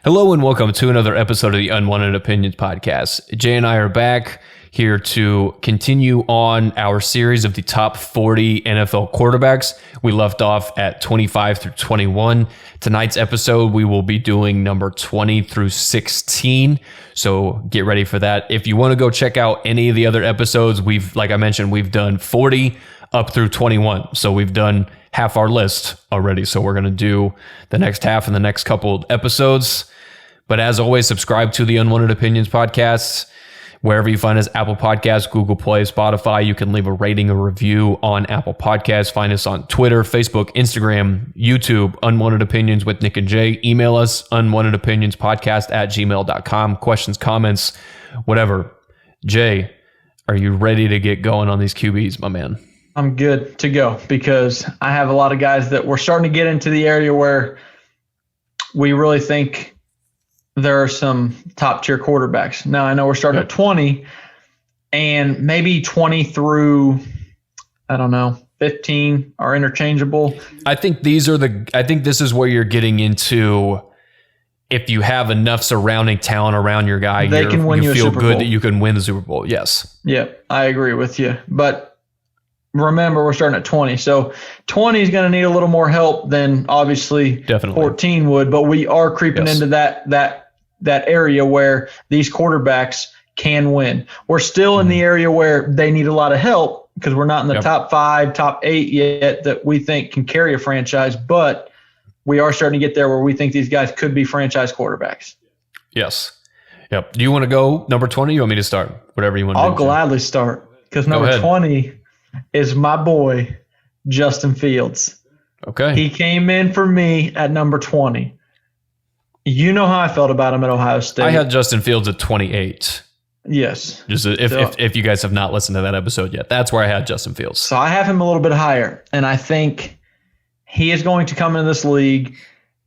Hello and welcome to another episode of the Unwanted Opinions podcast. Jay and I are back here to continue on our series of the top 40 NFL quarterbacks. We left off at 25 through 21. Tonight's episode, we will be doing number 20 through 16. So get ready for that. If you want to go check out any of the other episodes, like I mentioned, we've done 40 up through 21. So we've done half our list already. So we're going to do the next half in the next couple of episodes. But as always, subscribe to the Unwanted Opinions podcast. Wherever you find us, Apple Podcasts, Google Play, Spotify, you can leave a rating or review on Apple Podcasts. Find us on Twitter, Facebook, Instagram, YouTube, Unwanted Opinions with Nick and Jay. Email us, unwantedopinionspodcast@gmail.com. Questions, comments, whatever. Jay, are you ready to get going on these QBs, my man? I'm good to go because I have a lot of guys that we're starting to get into the area where we really think there are some top-tier quarterbacks. Now, I know we're starting at 20, and maybe 20 through, 15 are interchangeable. I think this is where you're getting into if you have enough surrounding talent around your guy, they can win you a feel Super good Bowl. that you can win the Super Bowl. Yes. Yeah, I agree with you. But remember, we're starting at 20. So 20 is going to need a little more help than obviously Definitely. 14 would, but we are creeping into that area where these quarterbacks can win. We're still in the area where they need a lot of help because we're not in the top 5, top 8 yet that we think can carry a franchise, but we are starting to get there where we think these guys could be franchise quarterbacks. Yes. Yep. Do you want to go number 20? You want me to start? Whatever you want to do. I'll gladly start because number 20 is my boy, Justin Fields. Okay. He came in for me at number 20. You know how I felt about him at Ohio State. I had Justin Fields at 28. Yes. Just if you guys have not listened to that episode yet, that's where I had Justin Fields. So I have him a little bit higher, and I think he is going to come into this league,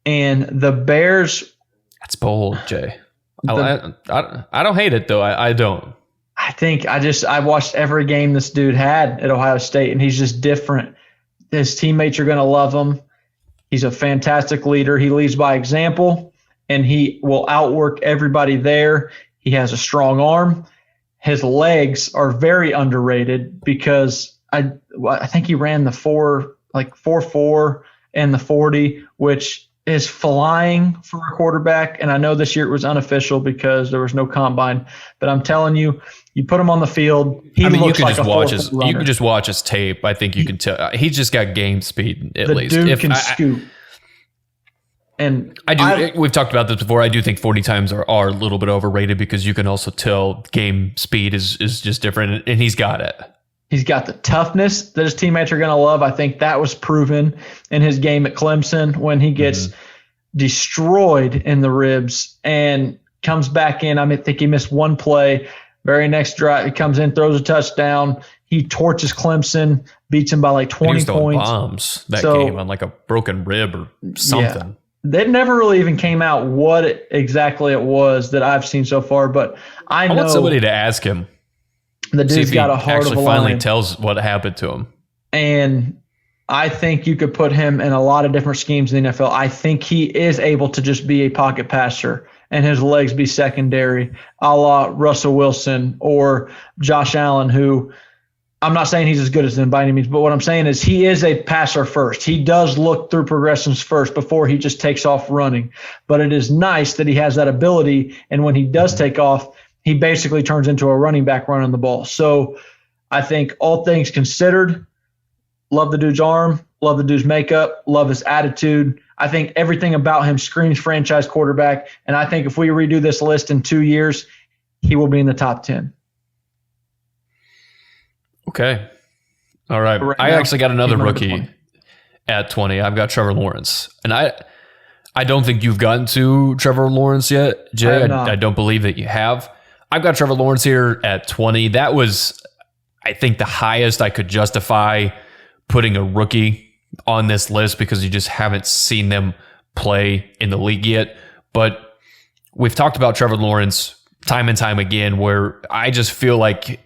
and the Bears. That's bold, Jay. I don't hate it, though. I don't. I think I watched every game this dude had at Ohio State, and he's just different. His teammates are going to love him. He's a fantastic leader. He leads by example, and he will outwork everybody there. He has a strong arm. His legs are very underrated because I think he ran the 4.4 and the 40, which is flying for a quarterback. And I know this year it was unofficial because there was no combine, but I'm telling you, you put him on the field. You can just watch his tape. I think you can tell he's just got game speed at least. The dude can scoot. And we've talked about this before. I do think 40 times are a little bit overrated because you can also tell game speed is just different, and he's got it. He's got the toughness that his teammates are going to love. I think that was proven in his game at Clemson when he gets destroyed in the ribs and comes back in. I think he missed one play. Very next drive, he comes in, throws a touchdown. He torches Clemson, beats him by like 20 points. Bombs that game on like a broken rib or something. Yeah. That never really even came out what exactly it was that I've seen so far, but I know want somebody to ask him. The dude's got a heart of a lion. Finally tells what happened to him. And I think you could put him in a lot of different schemes in the NFL. I think he is able to just be a pocket passer and his legs be secondary, a la Russell Wilson or Josh Allen, who I'm not saying he's as good as them by any means, but what I'm saying is he is a passer first. He does look through progressions first before he just takes off running. But it is nice that he has that ability, and when he does take off, he basically turns into a running back running the ball. So I think all things considered, love the dude's arm, love the dude's makeup, love his attitude. I think everything about him screams franchise quarterback, and I think if we redo this list in 2 years, he will be in the top 10. Okay. All right. I actually got another rookie at 20. I've got Trevor Lawrence. And I don't think you've gotten to Trevor Lawrence yet, Jay. I don't believe that you have. I've got Trevor Lawrence here at 20. That was, I think, the highest I could justify putting a rookie on this list because you just haven't seen them play in the league yet. But we've talked about Trevor Lawrence time and time again, where I just feel like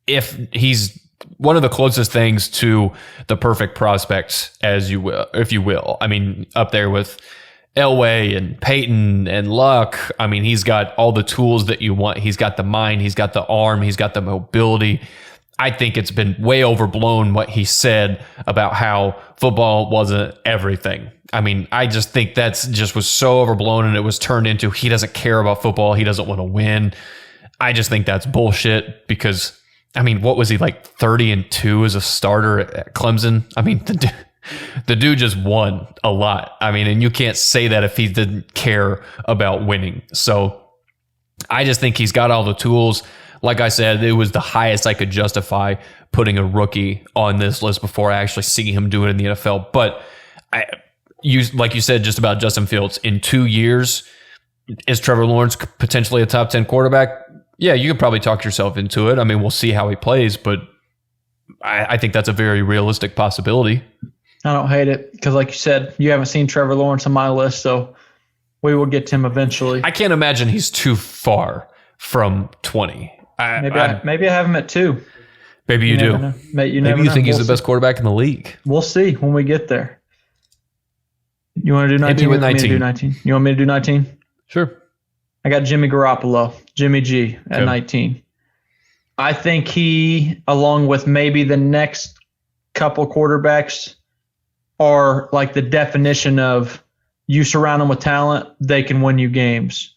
if he's one of the closest things to the perfect prospects, if you will. I mean, up there with Elway and Peyton and Luck. I mean, he's got all the tools that you want. He's got the mind. He's got the arm. He's got the mobility. I think it's been way overblown what he said about how football wasn't everything. I mean, I just think that's just was so overblown, and it was turned into he doesn't care about football. He doesn't want to win. I just think that's bullshit because, I mean, what was he, like 30-2 as a starter at Clemson? I mean, the dude just won a lot. I mean, and you can't say that if he didn't care about winning. So I just think he's got all the tools. Like I said, it was the highest I could justify putting a rookie on this list before I actually see him do it in the NFL. But like you said, just about Justin Fields, in 2 years, is Trevor Lawrence potentially a top 10 quarterback? Yeah, you could probably talk yourself into it. I mean, we'll see how he plays, but I think that's a very realistic possibility. I don't hate it because, like you said, you haven't seen Trevor Lawrence on my list, so we will get to him eventually. I can't imagine he's too far from 20. Maybe I have him at 2. Maybe you do. Maybe you think he's the best quarterback in the league. We'll see when we get there. You want to do 19? With 19. You want me to do 19? Sure. I got Jimmy Garoppolo, Jimmy G at 19. I think he, along with maybe the next couple quarterbacks, are like the definition of you surround them with talent, they can win you games.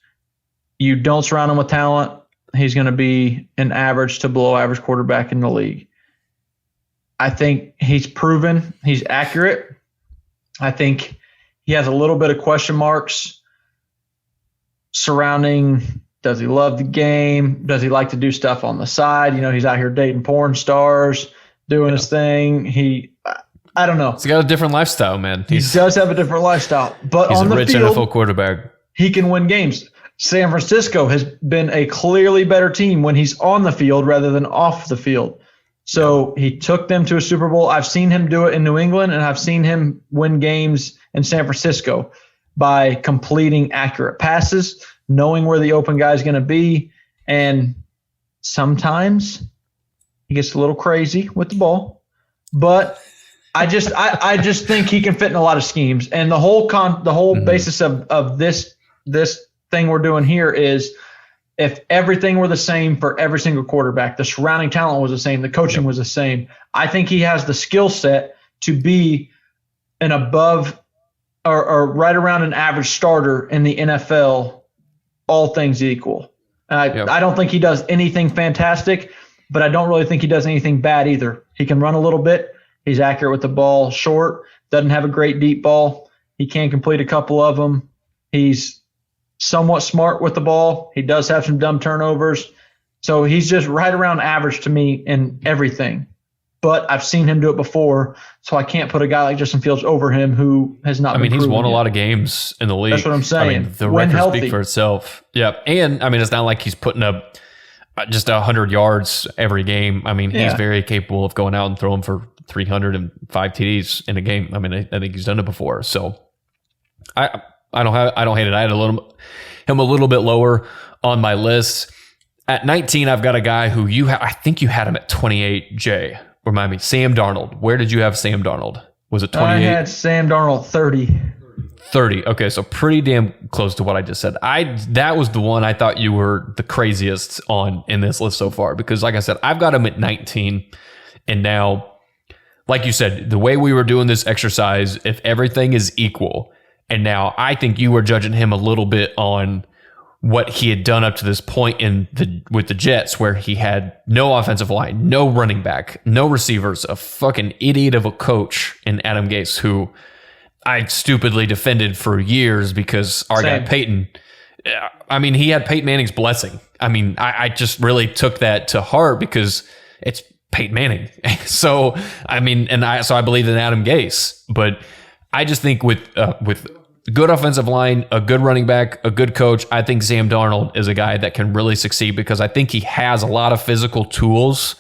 You don't surround him with talent, he's going to be an average to below average quarterback in the league. I think he's proven he's accurate. I think he has a little bit of question marks surrounding, does he love the game? Does he like to do stuff on the side? You know, he's out here dating porn stars, doing his thing. I don't know. He's got a different lifestyle, man. He does have a different lifestyle. But he's on the rich field, NFL quarterback. He can win games. San Francisco has been a clearly better team when he's on the field rather than off the field. So he took them to a Super Bowl. I've seen him do it in New England, and I've seen him win games in San Francisco by completing accurate passes, knowing where the open guy is going to be, and sometimes he gets a little crazy with the ball. But I just think he can fit in a lot of schemes, and the whole basis of this thing we're doing here is if everything were the same for every single quarterback, the surrounding talent was the same, the coaching was the same, I think he has the skill set to be an above or right around an average starter in the NFL, all things equal. I don't think he does anything fantastic, but I don't really think he does anything bad either. He can run a little bit. He's accurate with the ball, short, doesn't have a great deep ball. He can complete a couple of them. He's somewhat smart with the ball. He does have some dumb turnovers. So he's just right around average to me in everything. But I've seen him do it before, so I can't put a guy like Justin Fields over him who has not been he's won yet. a lot of games in the league. That's what I'm saying. I mean, the records speak for itself. Yeah, and, I mean, it's not like he's putting up just 100 yards every game. I mean, he's very capable of going out and throwing for 305 TDs in a game. I mean, I think he's done it before. So I don't hate it. I had him a little bit lower on my list. At 19, I've got a guy who I think you had him at 28, Jay. Remind me, Sam Darnold. Where did you have Sam Darnold? Was it 28? I had Sam Darnold 30. 30. Okay, so pretty damn close to what I just said. That was the one I thought you were the craziest on in this list so far because, like I said, I've got him at 19, and now, like you said, the way we were doing this exercise, if everything is equal, and now I think you were judging him a little bit on what he had done up to this point with the Jets, where he had no offensive line, no running back, no receivers, a fucking idiot of a coach in Adam Gase, who I stupidly defended for years because our guy Peyton, I mean, he had Peyton Manning's blessing. I mean, I just really took that to heart because it's Peyton Manning. So, I mean, so I believe in Adam Gase, but I just think with good offensive line, a good running back, a good coach, I think Sam Darnold is a guy that can really succeed because I think he has a lot of physical tools.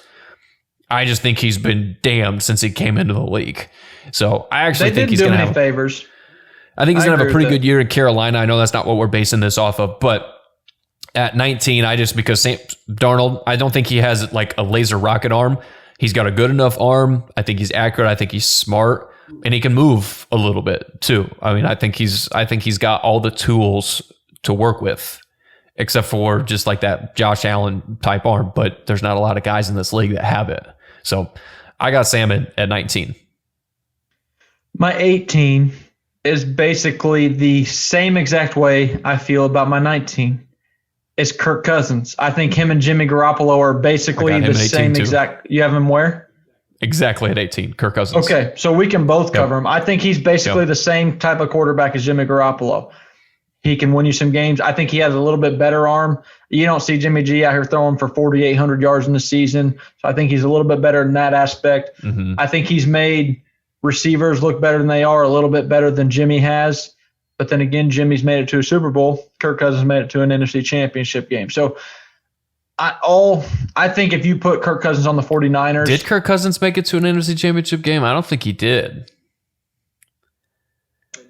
I just think he's been damned since he came into the league. So I actually think he's going to have favors. I think he's going to have a pretty good year in Carolina. I know that's not what we're basing this off of, but at 19, because Sam Darnold, I don't think he has like a laser rocket arm. He's got a good enough arm. I think he's accurate. I think he's smart. And he can move a little bit too. I mean, I think he's got all the tools to work with, except for just like that Josh Allen type arm. But there's not a lot of guys in this league that have it. So I got Sam at 19. My 18 is basically the same exact way I feel about my 19. It's Kirk Cousins. I think him and Jimmy Garoppolo are basically the same exact. You have him where? Exactly at 18, Kirk Cousins. Okay, so we can both cover him. I think he's basically the same type of quarterback as Jimmy Garoppolo. He can win you some games. I think he has a little bit better arm. You don't see Jimmy G out here throwing for 4,800 yards in the season. So I think he's a little bit better in that aspect. Mm-hmm. I think he's made receivers look better than they are, a little bit better than Jimmy has. But then again, Jimmy's made it to a Super Bowl. Kirk Cousins made it to an NFC Championship game. So I think if you put Kirk Cousins on the 49ers. Did Kirk Cousins make it to an NFC Championship game? I don't think he did.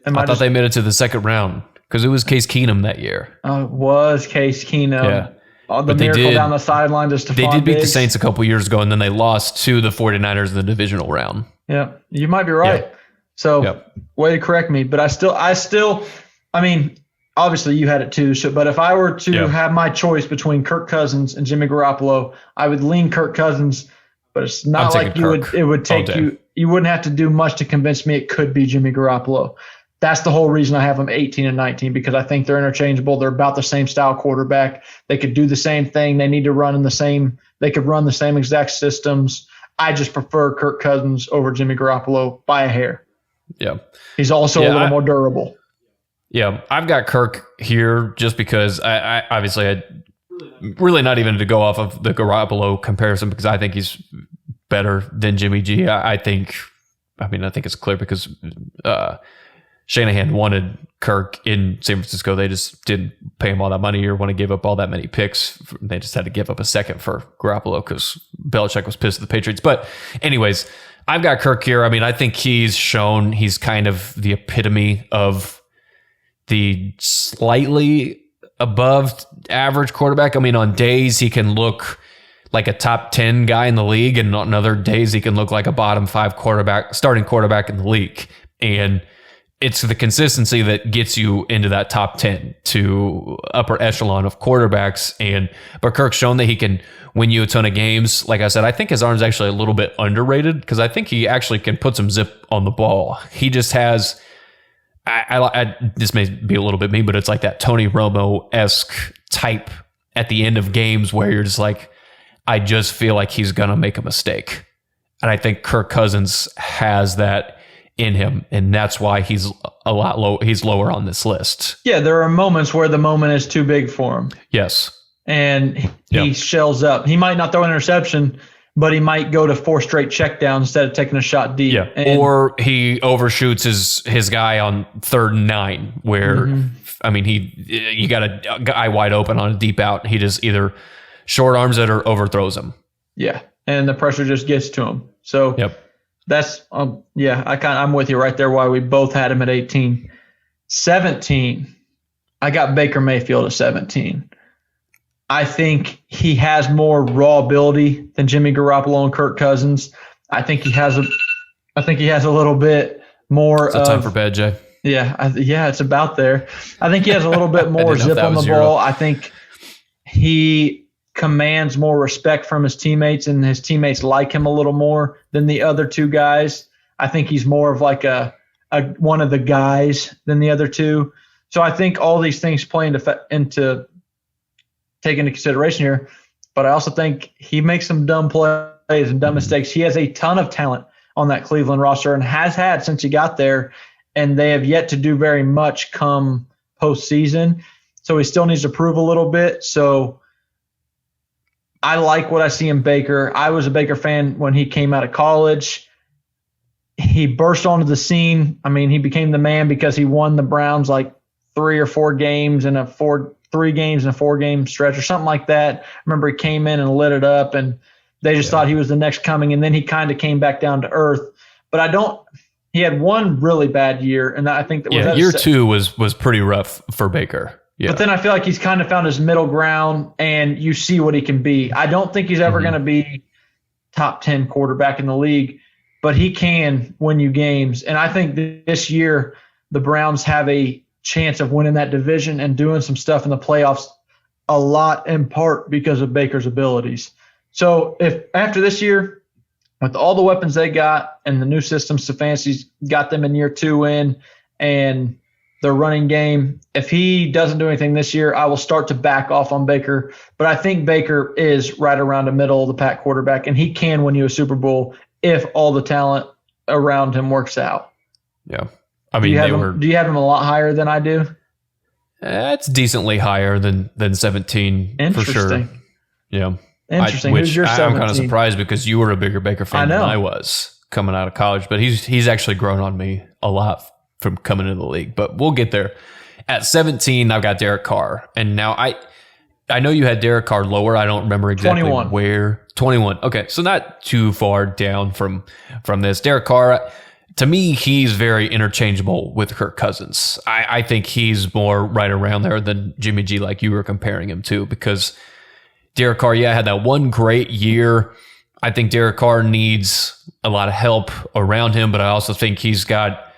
I thought they made it to the second round because it was Case Keenum that year. It was Case Keenum. Yeah. The miracle down the sideline to Stephon They did beat Diggs. the Saints a couple years ago, and then they lost to the 49ers in the divisional round. Yeah, you might be right. Yeah. So, way to correct me. But I still, I mean, obviously you had it too. So, but if I were to have my choice between Kirk Cousins and Jimmy Garoppolo, I would lean Kirk Cousins. But it's not like it would take you. You wouldn't have to do much to convince me it could be Jimmy Garoppolo. That's the whole reason I have them 18 and 19, because I think they're interchangeable. They're about the same style quarterback. They could do the same thing. They need to run in the same. They could run the same exact systems. I just prefer Kirk Cousins over Jimmy Garoppolo by a hair. Yeah. He's also a little more durable. Yeah. I've got Kirk here just because I obviously had really not even to go off of the Garoppolo comparison, because I think he's better than Jimmy G. I think it's clear because Shanahan wanted Kirk in San Francisco. They just didn't pay him all that money or want to give up all that many picks. They just had to give up a second for Garoppolo because Belichick was pissed at the Patriots. But anyways, I've got Kirk here. I mean, I think he's shown he's kind of the epitome of the slightly above average quarterback. I mean, on days he can look like a top 10 guy in the league, and on other days he can look like a bottom 5 starting quarterback in the league. And it's the consistency that gets you into that top 10 to upper echelon of quarterbacks. But Kirk's shown that he can win you a ton of games. Like I said, I think his arm's actually a little bit underrated because I think he actually can put some zip on the ball. He just has, this may be a little bit mean, but it's like that Tony Romo-esque type at the end of games where you're just like, I just feel like he's going to make a mistake. And I think Kirk Cousins has that in him, and that's why he's a lot low. He's lower on this list. Yeah, there are moments where the moment is too big for him. Yes, and he shells up. He might not throw an interception, but he might go to 4 straight checkdowns instead of taking a shot deep. Yeah, or he overshoots his guy on 3rd and 9, where I mean you got a guy wide open on a deep out. He just either short arms it or overthrows him. Yeah, and the pressure just gets to him. So that's I'm with you right there. Why we both had him at 18. 17, I got Baker Mayfield at 17. I think he has more raw ability than Jimmy Garoppolo and Kirk Cousins. I think he has a little bit more. It's time for bed, Jay. Yeah, it's about there. I think he has a little bit more zip on the ball. I think he commands more respect from his teammates, and his teammates like him a little more than the other 2 guys. I think he's more of like a one of the guys than the other 2. So I think all these things play into take into consideration here. But I also think he makes some dumb plays and dumb mistakes. He has a ton of talent on that Cleveland roster and has had since he got there, and they have yet to do very much come postseason. So he still needs to prove a little bit. So I like what I see in Baker. I was a Baker fan when he came out of college. He burst onto the scene. I mean, he became the man because he won the Browns like 3 or 4 games in a 4-game stretch or something like that. I remember he came in and lit it up, and they just thought he was the next coming, and then he kind of came back down to earth. But he had one really bad year, and I think that year 2 was pretty rough for Baker. Yeah. But then I feel like he's kind of found his middle ground, and you see what he can be. I don't think he's ever going to be top 10 quarterback in the league, but he can win you games. And I think this year the Browns have a chance of winning that division and doing some stuff in the playoffs, a lot in part because of Baker's abilities. So if after this year, with all the weapons they got and the new system Stefanski's got them in year 2 in, and their running game, if he doesn't do anything this year, I will start to back off on Baker. But I think Baker is right around the middle of the pack quarterback, and he can win you a Super Bowl if all the talent around him works out. Yeah. I mean, do you have him a lot higher than I do? It's decently higher than 17 for sure. Yeah. Interesting. Who's your 17? I'm kind of surprised because you were a bigger Baker fan than I was coming out of college, but he's actually grown on me a lot from coming into the league, but we'll get there. At 17, I've got Derek Carr. And now I know you had Derek Carr lower. I don't remember exactly 21. Where. 21. Okay. So not too far down from this. Derek Carr, to me, he's very interchangeable with Kirk Cousins. I think he's more right around there than Jimmy G, like you were comparing him to, because Derek Carr, had that one great year. I think Derek Carr needs a lot of help around him, but I also think he's got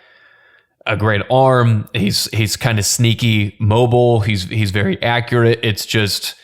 a great arm. He's kind of sneaky mobile. He's very accurate. It's just,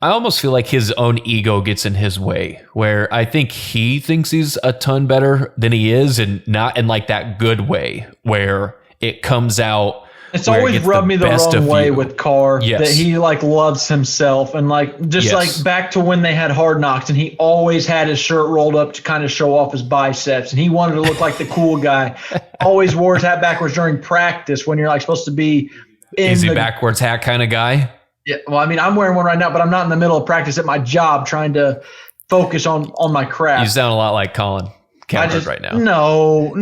I almost feel like his own ego gets in his way, where I think he thinks he's a ton better than he is, and not in like that good way where it comes out. It's always rubbed me the wrong way with Carr, that he like loves himself, and like just like back to when they had Hard Knocks, and he always had his shirt rolled up to kind of show off his biceps, and he wanted to look like the cool guy. Always wore his hat backwards during practice when you're like supposed to be easy backwards hat kind of guy. Yeah, well, I mean, I'm wearing one right now, but I'm not in the middle of practice at my job trying to focus on my craft. You sound a lot like Colin Cowherd right now. No.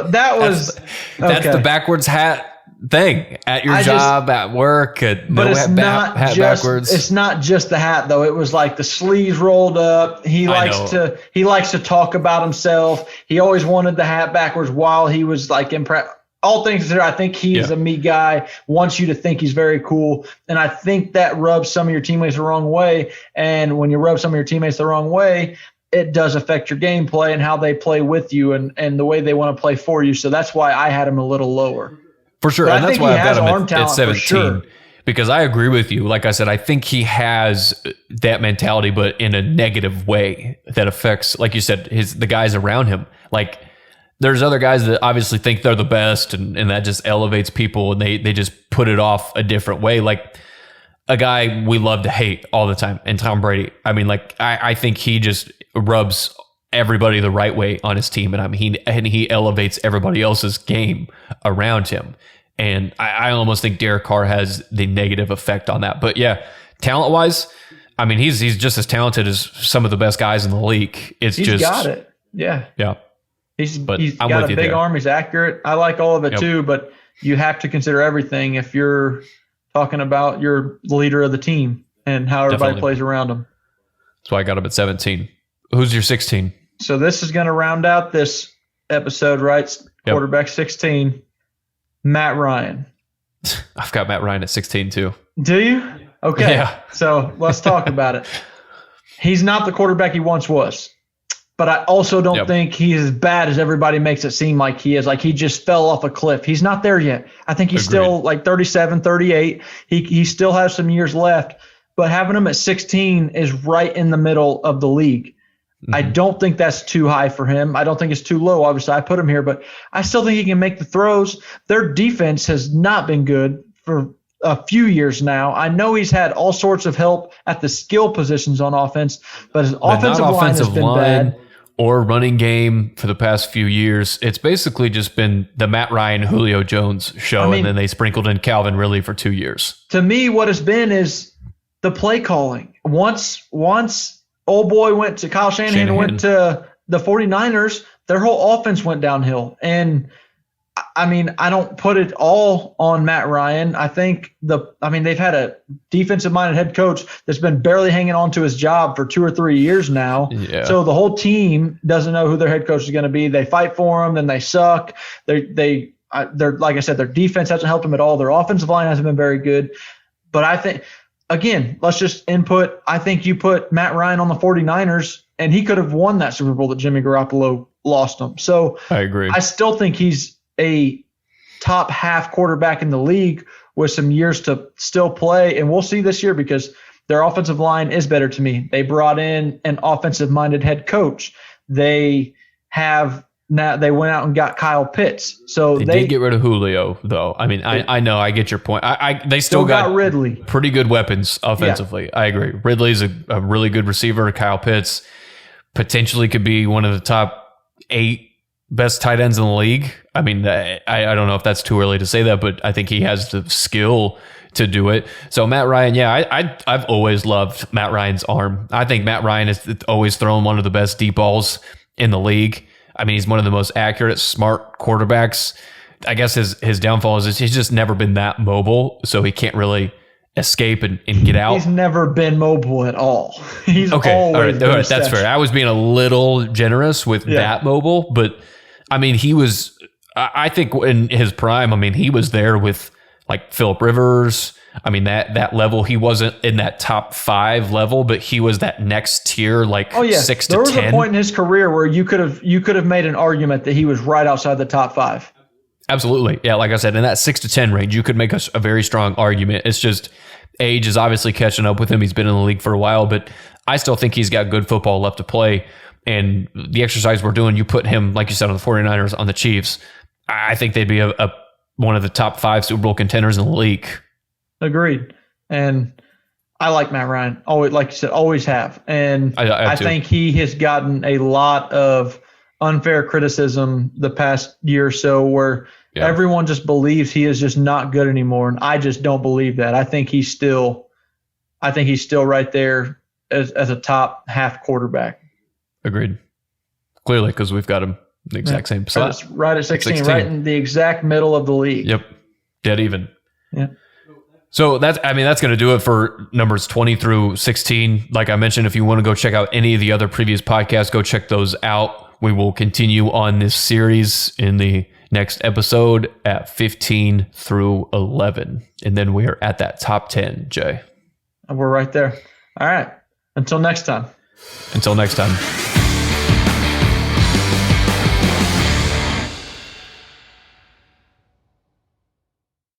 That's the backwards hat thing at your job, at work, hat backwards. It's not just the hat though. It was like the sleeves rolled up. He likes to talk about himself. He always wanted the hat backwards while he was like in practice. All things considered, I think he's a me guy, wants you to think he's very cool. And I think that rubs some of your teammates the wrong way. And when you rub some of your teammates the wrong way, it does affect your gameplay and how they play with you and the way they want to play for you. So that's why I had him a little lower. For sure. And that's why I've got him at 17. Because I agree with you. Like I said, I think he has that mentality, but in a negative way that affects, like you said, the guys around him. Like, there's other guys that obviously think they're the best, and that just elevates people, and they just put it off a different way. Like a guy we love to hate all the time, and Tom Brady. I mean, like I think he just rubs everybody the right way on his team, and I mean he elevates everybody else's game around him. And I almost think Derek Carr has the negative effect on that. But yeah, talent wise, I mean he's just as talented as some of the best guys in the league. He's got it. Yeah. He's got a big arm. He's accurate. I like all of it too, but you have to consider everything if you're talking about your leader of the team and how everybody plays around him. That's why I got him at 17. Who's your 16? So this is going to round out this episode, right? Quarterback 16, Matt Ryan. I've got Matt Ryan at 16 too. Do you? Okay. Yeah. So let's talk about it. He's not the quarterback he once was. But I also don't think he's as bad as everybody makes it seem like he is. Like he just fell off a cliff. He's not there yet. I think he's still like 37, 38. He still has some years left. But having him at 16 is right in the middle of the league. Mm-hmm. I don't think that's too high for him. I don't think it's too low. Obviously, I put him here. But I still think he can make the throws. Their defense has not been good for a few years now. I know he's had all sorts of help at the skill positions on offense, but his offensive line has been bad. Or running game for the past few years. It's basically just been the Matt Ryan, Julio Jones show, and then they sprinkled in Calvin Ridley for 2 years. To me, what it's been is the play calling. Once old boy went to Kyle Shanahan went to the 49ers, their whole offense went downhill. And I mean, I don't put it all on Matt Ryan. I think they've had a defensive-minded head coach that's been barely hanging on to his job for 2 or 3 years now. Yeah. So the whole team doesn't know who their head coach is going to be. They fight for him, then they suck. They're like I said, their defense hasn't helped them at all. Their offensive line hasn't been very good. But I think, again, let's just input. I think you put Matt Ryan on the 49ers, and he could have won that Super Bowl that Jimmy Garoppolo lost them. So I agree. I still think he's a top half quarterback in the league with some years to still play. And we'll see this year because their offensive line is better to me. They brought in an offensive-minded head coach. They went out and got Kyle Pitts. So they did get rid of Julio, though. I mean, I know, I get your point. They still got Ridley. Pretty good weapons offensively. Yeah. I agree. Ridley's a really good receiver. Kyle Pitts potentially could be one of the top 8 best tight ends in the league. I mean, I don't know if that's too early to say that, but I think he has the skill to do it. So Matt Ryan, yeah, I've always loved Matt Ryan's arm. I think Matt Ryan is always throwing one of the best deep balls in the league. I mean, he's one of the most accurate, smart quarterbacks. I guess his downfall is he's just never been that mobile, so he can't really escape and get out. He's never been mobile at all. He's okay. Always all right, that's fair. I was being a little generous with that mobile, but I mean, he was, I think in his prime, I mean, he was there with like Phillip Rivers. I mean, that level, he wasn't in that top 5 level, but he was that next tier, like 6 to 10. There was a point in his career where you could have made an argument that he was right outside the top 5. Absolutely. Yeah, like I said, in that 6 to 10 range, you could make a very strong argument. It's just age is obviously catching up with him. He's been in the league for a while, but I still think he's got good football left to play. And the exercise we're doing, you put him, like you said, on the 49ers, on the Chiefs, I think they'd be one of the top 5 Super Bowl contenders in the league. Agreed. And I like Matt Ryan. Always, like you said, always have. And I think he has gotten a lot of unfair criticism the past year or so where everyone just believes he is just not good anymore. And I just don't believe that. I think he's still right there as a top half quarterback. Agreed. Clearly, because we've got him in the exact same spot. Right at 16, right in the exact middle of the league. Yep. Dead even. Yeah. So that's going to do it for numbers 20 through 16. Like I mentioned, if you want to go check out any of the other previous podcasts, go check those out. We will continue on this series in the next episode at 15 through 11. And then we are at that top 10, Jay. And we're right there. All right. Until next time. Until next time.